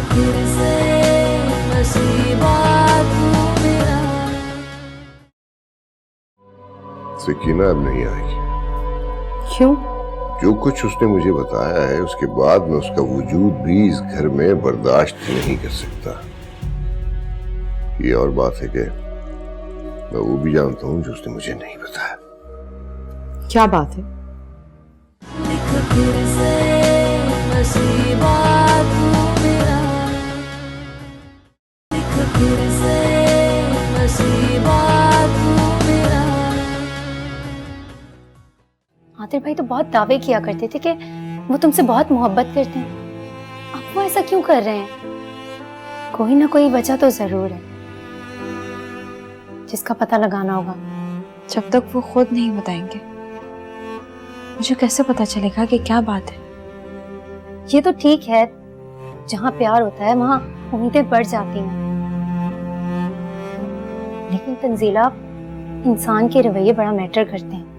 फिर से नसीबा तू मेरा। सकीना अब नहीं आएगी। क्यों? जो कुछ उसने मुझे बताया है उसके बाद मैं उसका वजूद भी इस घर में बर्दाश्त नहीं कर सकता। ये और बात है कि मैं वो भी जानता हूं जो उसने मुझे नहीं बताया। क्या बात है? लिख फिर से नसीबा तू मेरा। लिख फिर से नसीबा तू मेरा। आतिर भाई तो बहुत दावे किया करते थे कि वो तुमसे बहुत मोहब्बत करते हैं। अब वो ऐसा क्यों कर रहे हैं? कोई ना कोई वजह तो जरूर है जिसका पता लगाना होगा। जब तक वो खुद नहीं बताएंगे मुझे कैसे पता चलेगा कि क्या बात है? ये तो ठीक है, जहाँ प्यार होता है वहाँ उम्मीदें बढ़ जाती हैं, लेकिन तंजीला इंसान के रवैये बड़ा मैटर करते हैं।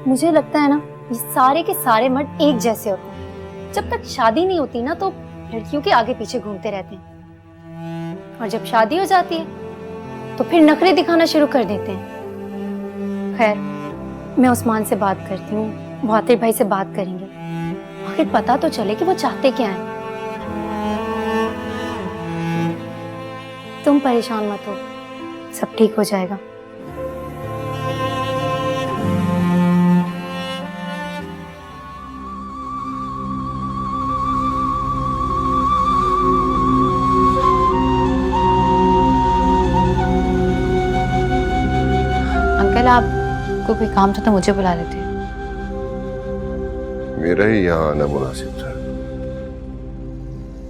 मुझे लगता है ना ये सारे के सारे मर्द एक जैसे होते हैं। जब तक शादी नहीं होती ना तो लड़कियों के आगे पीछे घूमते रहते हैं, और जब शादी हो जाती है तो फिर नखरे दिखाना शुरू कर देते हैं। खैर, मैं उस्मान से बात करती हूँ, वो आतिर भाई से बात करेंगे, आखिर पता तो चले कि वो चाहते क्या हैं। तुम परेशान मत हो, सब ठीक हो जाएगा। अंकल, आपको कोई काम था तो मुझे बुला लेते। मेरा ही यहाँ आना मुनासिब था।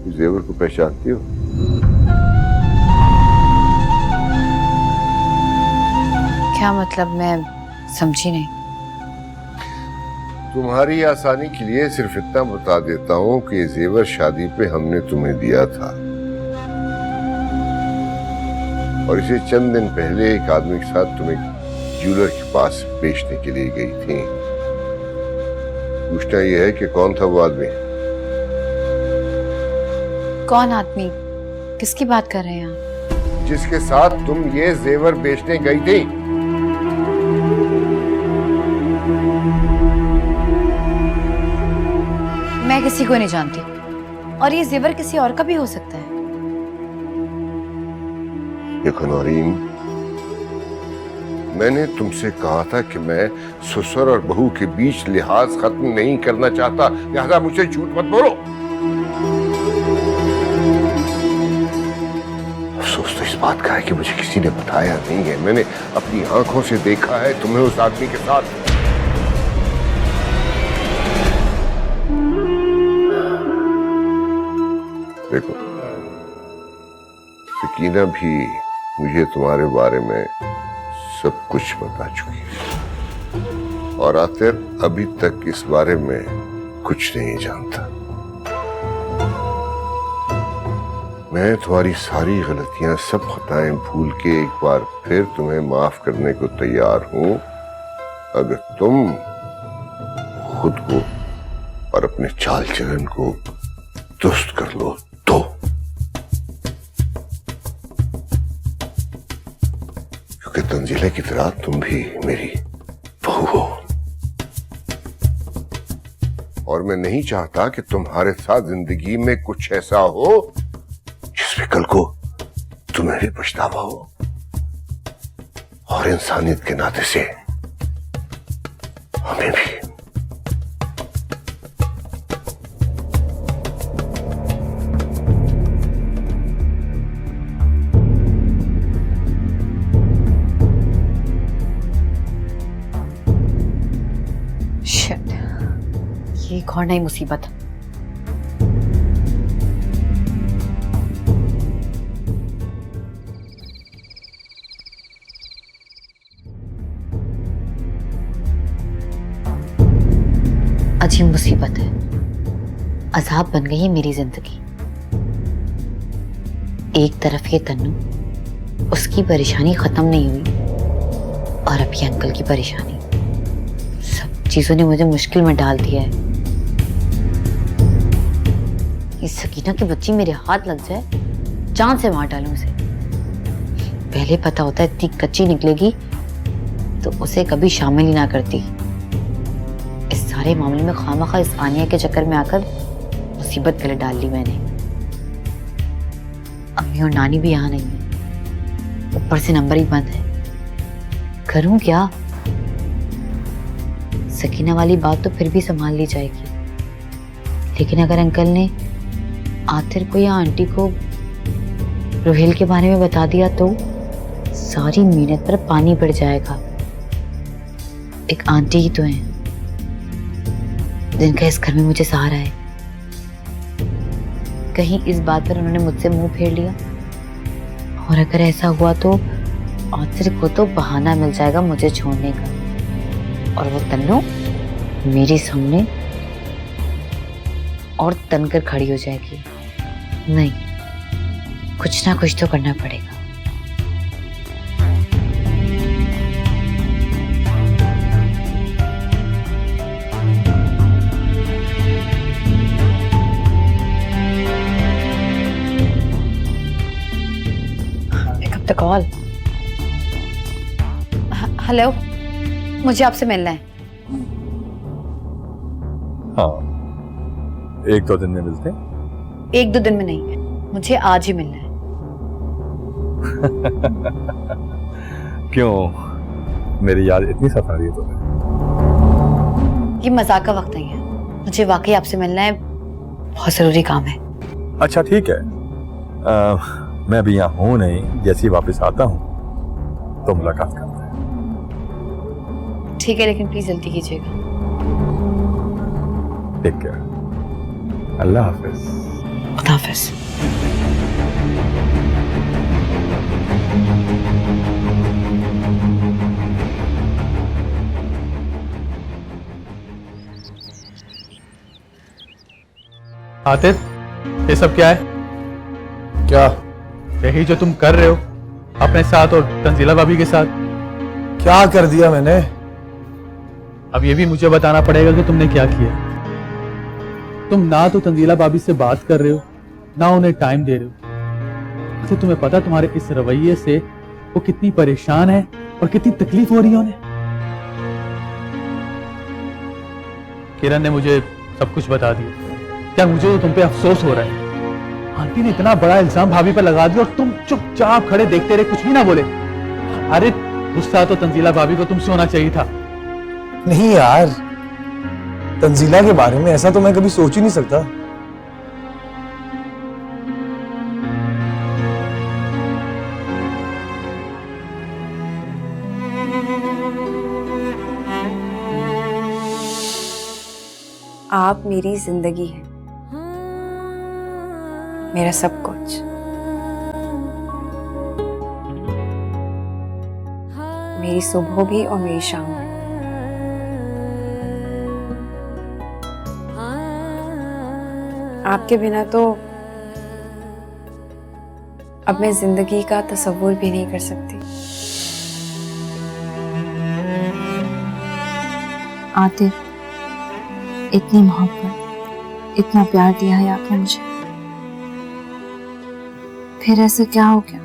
इस जेवर को पहचानती हो? क्या मतलब? मैं समझी नहीं। तुम्हारी आसानी के लिए सिर्फ इतना बता देता हूँ कि ये जेवर शादी पे हमने तुम्हें दिया था, और इसे चंद दिन पहले एक आदमी के साथ तुम्हें ज्वेलर के पास बेचने के लिए गई थी। पूछना यह है कि कौन था वो आदमी? कौन आदमी? किसकी बात कर रहे हैं आप? जिसके साथ तुम ये जेवर बेचने गई थी। मैं किसी को नहीं जानती, और ये जेवर किसी और का भी हो सकता है। देखो नौरीन, मैंने तुमसे कहा था कि मैं ससुर और बहू के बीच लिहाज खत्म नहीं करना चाहता, लिहाजा मुझसे झूठ मत बोलो। अफसोस तो इस बात का है कि मुझे किसी ने बताया नहीं है। मैंने अपनी आंखों से देखा है तुम्हें उस आदमी के साथ। देखो, सकीना भी मुझे तुम्हारे बारे में सब कुछ बता चुकी है, और आतिर अभी तक इस बारे में कुछ नहीं जानता। मैं तुम्हारी सारी गलतियां, सब खताएं भूल के एक बार फिर तुम्हें माफ करने को तैयार हूं, अगर तुम खुद को और अपने चाल चलन को दुरुस्त कर लो तो। क्योंकि तंजीला की तरह तुम भी मेरी बहू हो, और मैं नहीं चाहता कि तुम्हारे साथ जिंदगी में कुछ ऐसा हो जिसमें कल को तुम्हें भी पछतावा हो, और इंसानियत के नाते से हमें भी। ये एक और नई मुसीबत। अजीब मुसीबत है, अजाब बन गई है मेरी जिंदगी। एक तरफ ये तन्नू, उसकी परेशानी खत्म नहीं हुई, और अब ये अंकल की परेशानी, सब चीजों ने मुझे मुश्किल में डाल दिया है। इस सकीना की बच्ची मेरे हाथ लग जाए, जान से मार डालूं उसे। पहले पता होता इतनी कच्ची निकलेगी तो उसे कभी शामिल ही ना करती। इस सारे मामले में खामखा इस आनिया के चक्कर में आकर मुसीबत गले डाल ली मैंने। अम्मी और नानी भी यहाँ नहीं है, ऊपर से नंबर ही बंद है। करूं क्या? सकीना वाली बात तो फिर भी संभाल ली जाएगी, लेकिन अगर अंकल ने आतिर को या आंटी को रोहेल के बारे में बता दिया तो सारी मेहनत पर पानी पड़ जाएगा। एक आंटी ही तो है जिनका इस घर में मुझे सहारा है। कहीं इस बात पर उन्होंने मुझसे मुंह फेर लिया, और अगर ऐसा हुआ तो आतिर को तो बहाना मिल जाएगा मुझे छोड़ने का, और वो तन्नू मेरे सामने और तनकर खड़ी हो जाएगी। नहीं, कुछ ना कुछ तो करना पड़ेगा। Pick up the call. Hello, मुझे आपसे मिलना है। हाँ, 1-2 दिन में मिलते हैं। 1-2 दिन में नहीं, मुझे आज ही मिलना है। क्यों, मेरी याद इतनी सता रही है तुम्हें? ये मजाक का वक्त नहीं है, मुझे वाकई आपसे मिलना है, बहुत जरूरी काम है। अच्छा ठीक है, मैं भी यहाँ हूँ नहीं, जैसे ही वापस आता हूँ तो मुलाकात करते हैं। ठीक है, लेकिन प्लीज जल्दी कीजिएगा। टेक केयर, अल्लाह हाफिज। खुदा हाफिज। आतिफ, ये सब क्या है? क्या? यही जो तुम कर रहे हो अपने साथ और तंजीला भाभी के साथ। क्या कर दिया मैंने? अब ये भी मुझे बताना पड़ेगा कि तुमने क्या किया। तुम ना तो तंजीला भाभी से बात कर रहे हो, ना उन्हें टाइम दे रहे हो। अच्छा, तुम्हें पता तुम्हारे इस रवैये से वो कितनी परेशान है और कितनी तकलीफ हो रही है उन्हें। किरण ने मुझे सब कुछ बता दिया। क्या मुझे तो तुम पे अफसोस हो रहा है? आंटी ने इतना बड़ा इल्जाम भाभी पर लगा दिया और तुम चुपचाप खड़े देखते रहे, कुछ भी ना बोले। अरे गुस्सा तो तंजीला भाभी को तुमसे होना चाहिए था। नहीं यार, तंजीला के बारे में ऐसा तो मैं कभी सोच ही नहीं सकता। आप मेरी जिंदगी है, मेरा सब कुछ। मेरी सुबह भी और मेरी शाम भी। आपके बिना तो अब मैं जिंदगी का तसव्वुर भी नहीं कर सकती। आतिफ, इतनी मोहब्बत, इतना प्यार दिया है आपने मुझे, फिर ऐसा क्या हो गया?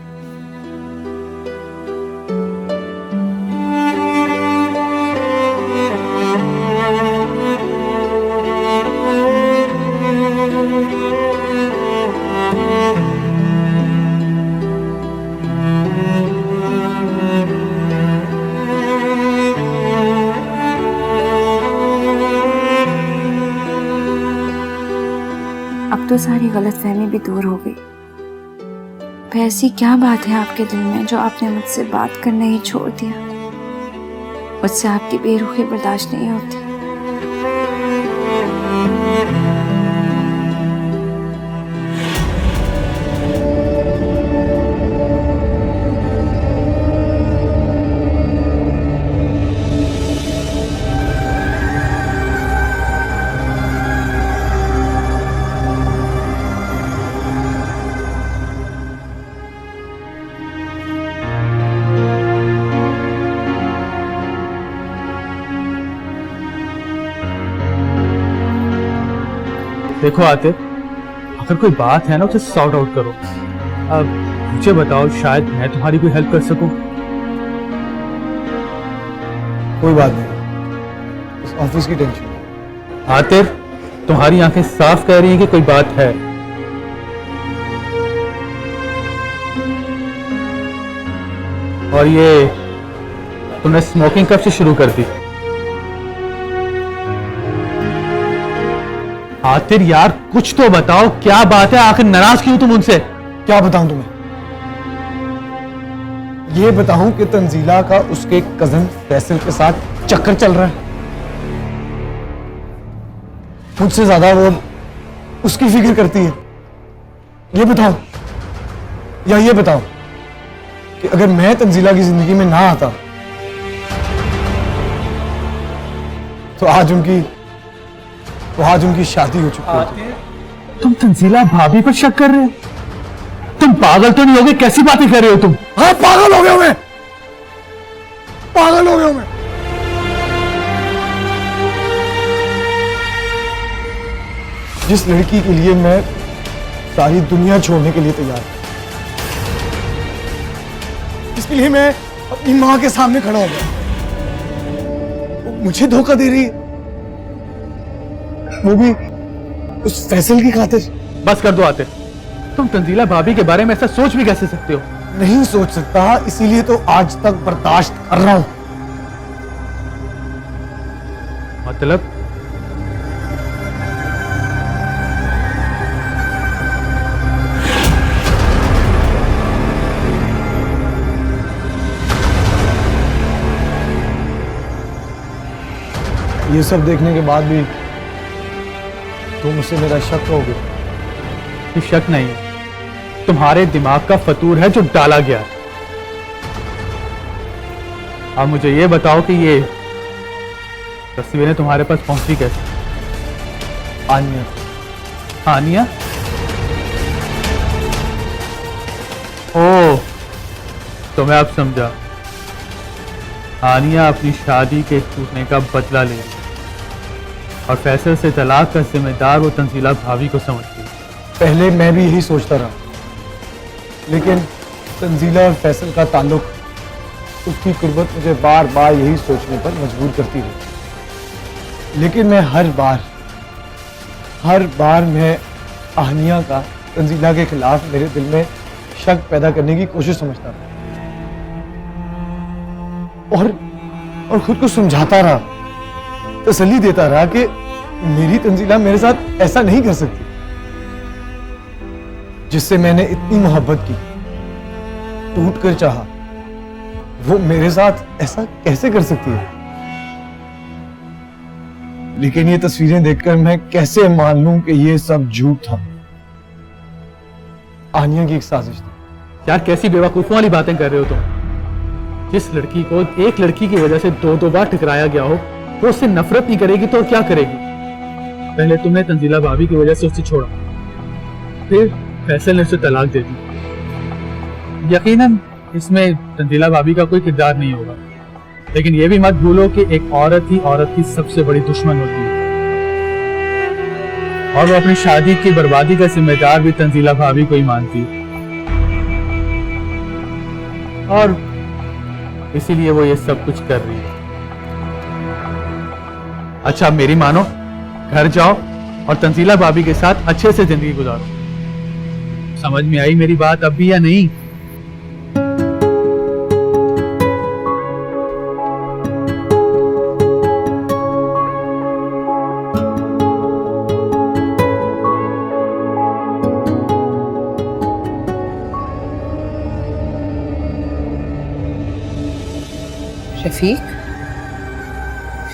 अब तो सारी गलतफहमी भी दूर हो गई। फिर ऐसी क्या बात है आपके दिल में जो आपने मुझसे बात करना ही छोड़ दिया? मुझसे आपकी बेरुखी बर्दाश्त नहीं होती। देखो आतिफ, अगर कोई बात है ना उसे सॉर्ट आउट करो। अब मुझे बताओ, शायद मैं तुम्हारी कोई हेल्प कर सकूं। कोई बात नहीं, इस ऑफिस की टेंशन। आतिर, तुम्हारी आंखें साफ कह रही हैं कि कोई बात है। और ये तुमने स्मोकिंग कब से शुरू कर दी? आतिर यार, कुछ तो बताओ, क्या बात है? आखिर नाराज क्यों तुम उनसे? क्या बताऊं तुम्हें? ये बताऊं कि तंजीला का उसके कजन फैसल के साथ चक्कर चल रहा है। मुझसे ज्यादा वो उसकी फिक्र करती है। ये बताओ, या ये बताओ कि अगर मैं तंजीला की जिंदगी में ना आता तो आज उनकी शादी हो चुकी होती। तुम तंजीला भाभी पर शक कर रहे हो? तुम पागल तो नहीं होगे? कैसी बातें कर रहे हो तुम? हाँ, पागल हो गया मैं, पागल हो गया मैं। जिस लड़की के लिए मैं सारी दुनिया छोड़ने के लिए तैयार हूं, जिसके लिए मैं अपनी मां के सामने खड़ा हो गया, वो मुझे धोखा दे रही है, वो भी उस फैसल की खातिर। बस कर दो आतिर, तुम तंजीला भाभी के बारे में ऐसा सोच भी कैसे सकते हो? नहीं सोच सकता, इसीलिए तो आज तक बर्दाश्त कर रहा हूं। मतलब? ये सब देखने के बाद भी तुम मुझसे मेरा शक करोगे? ये शक नहीं है, तुम्हारे दिमाग का फतूर है जो डाला गया। अब मुझे ये बताओ कि ये तस्वीरें तुम्हारे पास पहुंची कैसे? आनिया। आनिया? ओ, तो मैं अब समझा। आनिया अपनी शादी के टूटने का बदला ले रही और फैसल से तलाक का जिम्मेदार वो तंजीला भाभी को समझती है। पहले मैं भी यही सोचता रहा, लेकिन तंजीला और फैसल का ताल्लुक, उसकी कुर्बत मुझे बार बार यही सोचने पर मजबूर करती रही। लेकिन मैं हर बार मैं आहनिया का तंजीला के खिलाफ मेरे दिल में शक पैदा करने की कोशिश समझता रहा और खुद को समझाता रहा, तसल्ली देता रहा कि मेरी तंजीला मेरे साथ ऐसा नहीं कर सकती। जिससे मैंने इतनी मोहब्बत की, टूट कर चाहा, वो मेरे साथ ऐसा कैसे कर सकती है? लेकिन ये तस्वीरें देखकर मैं कैसे मान लूं कि ये सब झूठ था, आनिया की एक साजिश थी। यार, कैसी बेवकूफों वाली बातें कर रहे हो तुम? जिस लड़की को एक लड़की की वजह से दो बार ठुकराया गया हो, वो उससे नफरत नहीं करेगी तो क्या करेगी? पहले तुमने तंजीला भाभी की वजह से उसे छोड़ा, फिर फैसल ने उसे तलाक दे दी। यकीनन इसमें तंजीला भाभी का कोई किरदार नहीं होगा, लेकिन यह भी मत भूलो कि एक औरत ही औरत की सबसे बड़ी दुश्मन होती है और वो अपनी शादी की बर्बादी का जिम्मेदार भी तंजीला भाभी को ही मानती है, और इसीलिए वो ये सब कुछ कर रही है। अच्छा, मेरी मानो, घर जाओ और तंजीला भाभी के साथ अच्छे से जिंदगी गुजारो। समझ में आई मेरी बात अब भी या नहीं? रफीक,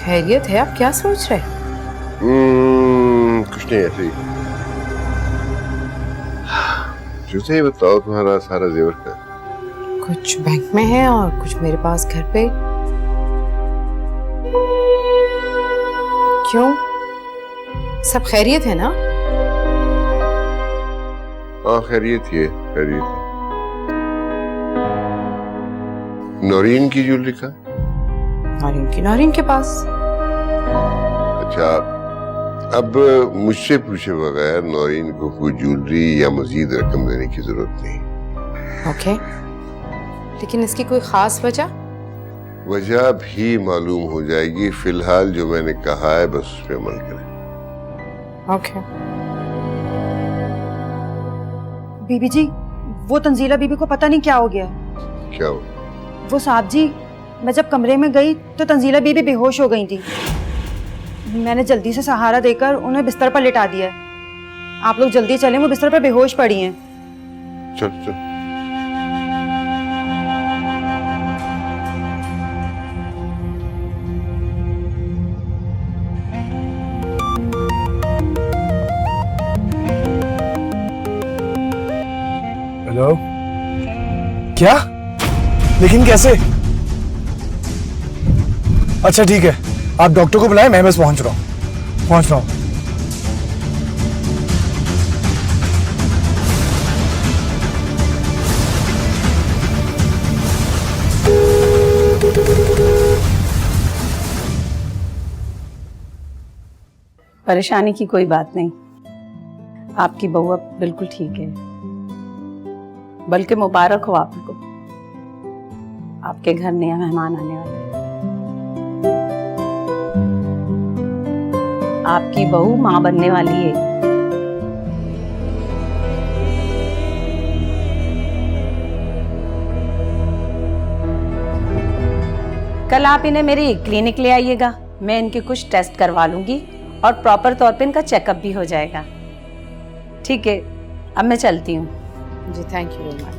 खैरियत है? आप क्या सोच रहे हैं? कुछ नहीं, ऐसे ही। मुझे ये बताओ, तुम्हारा सारा जेवर का? कुछ बैंक में है और कुछ मेरे पास घर पे। क्यों, सब खैरियत है ना? हाँ, खैरियत ही है, खैरियत है। नौरीन की ज्वेलरी का? नौरीन के पास। अच्छा, अब मुझसे पूछे बगैर नौरीन को कोई ज्वेलरी या मजीद रकम देने की जरूरत नहीं। ओके, लेकिन इसकी कोई खास वजह? वजह भी मालूम हो जाएगी। फिलहाल जो मैंने कहा है बस उस पर अमल करें। ओके। बीबी जी, वो तंजीला बीबी को पता नहीं क्या हो गया। क्या हो? वो साहब जी, मैं जब कमरे में गई तो तंजीला बीबी बेहोश हो गई थी। मैंने जल्दी से सहारा देकर उन्हें बिस्तर पर लिटा दिया। आप लोग जल्दी चलें, वो बिस्तर पर बेहोश पड़ी हैं। चल चल। हेलो? क्या? लेकिन कैसे? अच्छा ठीक है, आप डॉक्टर को बुलाएं, मैं बस पहुंच रहा हूं। परेशानी की कोई बात नहीं, आपकी बहू अब बिल्कुल ठीक है। बल्कि मुबारक हो आपको, आपके घर नया मेहमान आने वाला है। आपकी बहू मां बनने वाली है। कल आप इन्हें मेरी क्लिनिक ले आइएगा, मैं इनके कुछ टेस्ट करवा लूंगी और प्रॉपर तौर पे इनका चेकअप भी हो जाएगा। ठीक है, अब मैं चलती हूँ। जी, थैंक यू वेरी मच।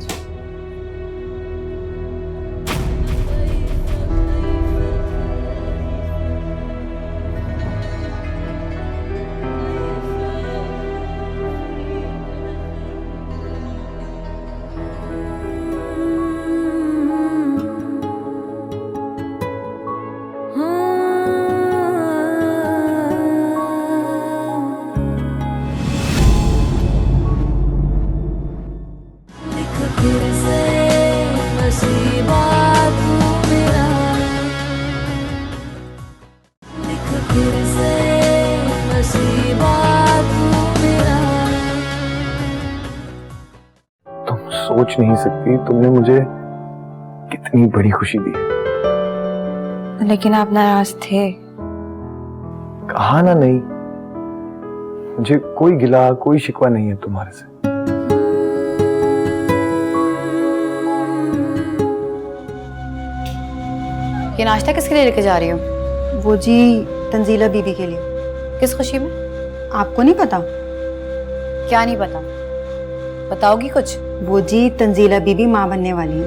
फिर से नसीबा तू मेरा, लिख फिर से नसीबा तू मेरा। तुम सोच नहीं सकती तुमने मुझे कितनी बड़ी खुशी दी। लेकिन आप नाराज थे। कहा ना नहीं, मुझे कोई गिला कोई शिकवा नहीं है तुम्हारे से। ये नाश्ता किसके लिए लेके जा रही हो? वो जी तंजीला बीबी के लिए। किस खुशी में? आपको नहीं पता? क्या नहीं पता, बताओगी कुछ? वो जी तंजीला बीबी मां बनने वाली है।